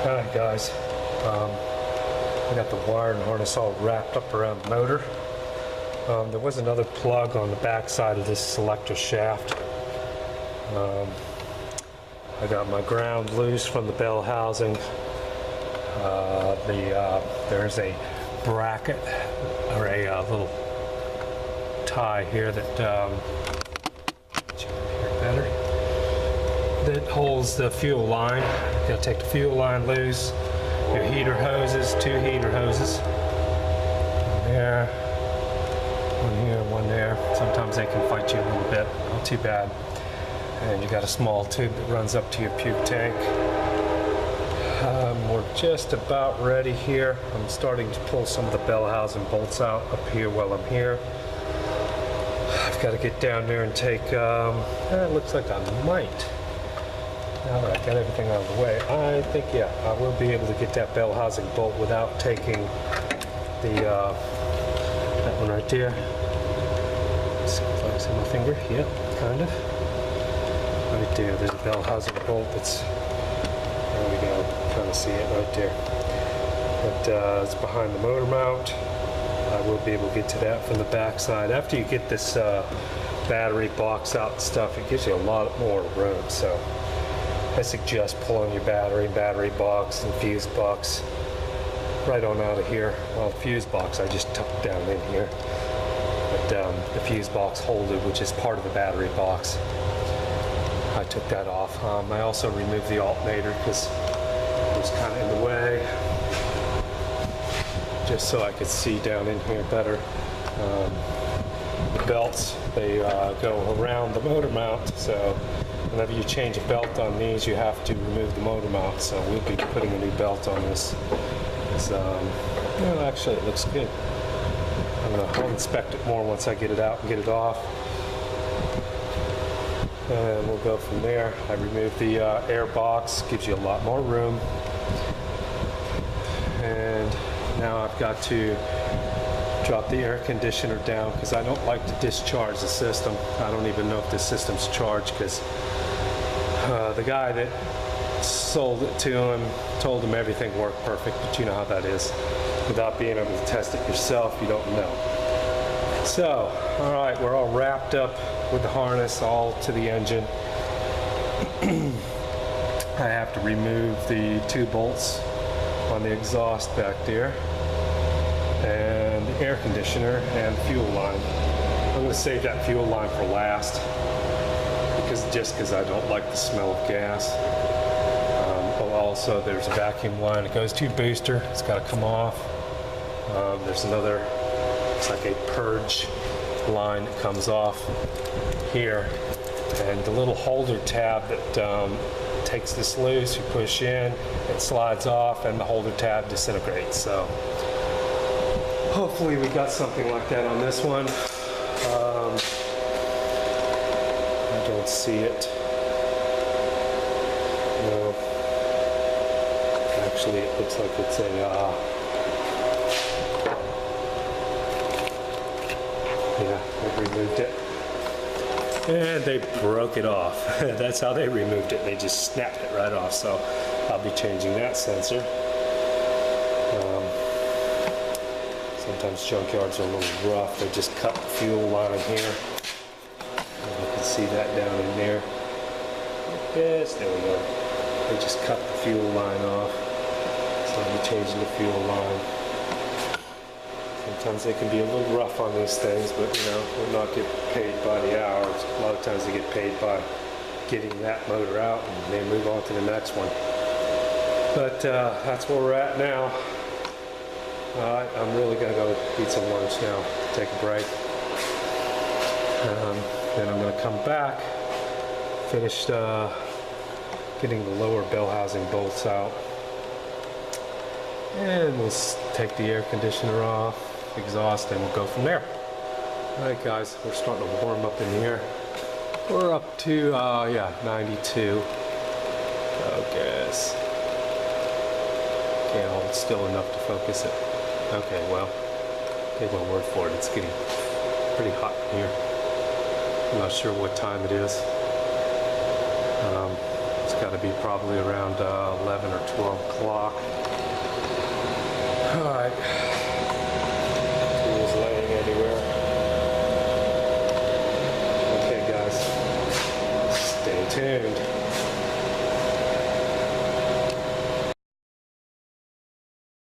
Alright guys, I got the wire and harness all wrapped up around the motor. There was another plug on the back side of this selector shaft. I got my ground loose from the bell housing. There's a bracket or a little tie here that that holds the fuel line. You gotta take the fuel line loose. Your heater hoses, 2 heater hoses. One there, one here, one there. Sometimes they can fight you a little bit, not too bad. And you got a small tube that runs up to your puke tank. We're just about ready here. I'm starting to pull some of the bell housing bolts out up here while I'm here. I've got to get down there and take, it looks like I might. Now that I got everything out of the way, I think, yeah, I will be able to get that bell housing bolt without taking the, that one right there. Let's see if I can see my finger. Yeah, kind of. Right there, there's a bell housing bolt that's, there we go, kind of see it right there. But it's behind the motor mount. I will be able to get to that from the back side. After you get this battery box out and stuff, it gives you a lot more room, so I suggest pulling your battery box and fuse box right on out of here. Well, the fuse box I just tucked down in here, but the fuse box holder, which is part of the battery box, I took that off. I also removed the alternator because it was kind of in the way, just so I could see down in here better. The belts, they go around the motor mount, so whenever you change a belt on these, you have to remove the motor mount. So we'll be putting a new belt on this. Well, actually, it looks good. I'll inspect it more once I get it out and get it off. And we'll go from there. I removed the air box, gives you a lot more room. And now I've got to drop the air conditioner down because I don't like to discharge the system. I don't even know if this system's charged because the guy that sold it to him told him everything worked perfect, but you know how that is. Without being able to test it yourself, you don't know. So, all right, we're all wrapped up with the harness all to the engine. I have to remove the 2 bolts on the exhaust back there, and the air conditioner and fuel line. I'm going to save that fuel line for last, because I don't like the smell of gas. Also, there's a vacuum line. It goes to your booster. It's got to come off. There's another, it's like a purge line that comes off here, and the little holder tab that takes this loose, you push in, it slides off, and the holder tab disintegrates. So hopefully we got something like that on this one. I don't see it. No. Actually, it looks like it's a yeah, they removed it. And they broke it off. That's how they removed it. They just snapped it right off. So I'll be changing that sensor. Sometimes junkyards are a little rough. They just cut the fuel line here. You can see that down in there. Yes, there we go. They just cut the fuel line off. So I'll be changing the fuel line. Sometimes they can be a little rough on these things, but you know, we'll not get paid by the hours. A lot of times they get paid by getting that motor out and they move on to the next one. But that's where we're at now. Alright, I'm really going to go eat some lunch now, take a break. Then I'm going to come back, finish getting the lower bell housing bolts out. And we'll take the air conditioner off, exhaust, and we'll go from there. Alright guys, we're starting to warm up in here. We're up to, yeah, 92. Focus. Can't hold still enough to focus it. Okay, well, take my word for it, it's getting pretty hot in here. I'm not sure what time it is. It's got got to be probably around 11 or 12 o'clock. All right.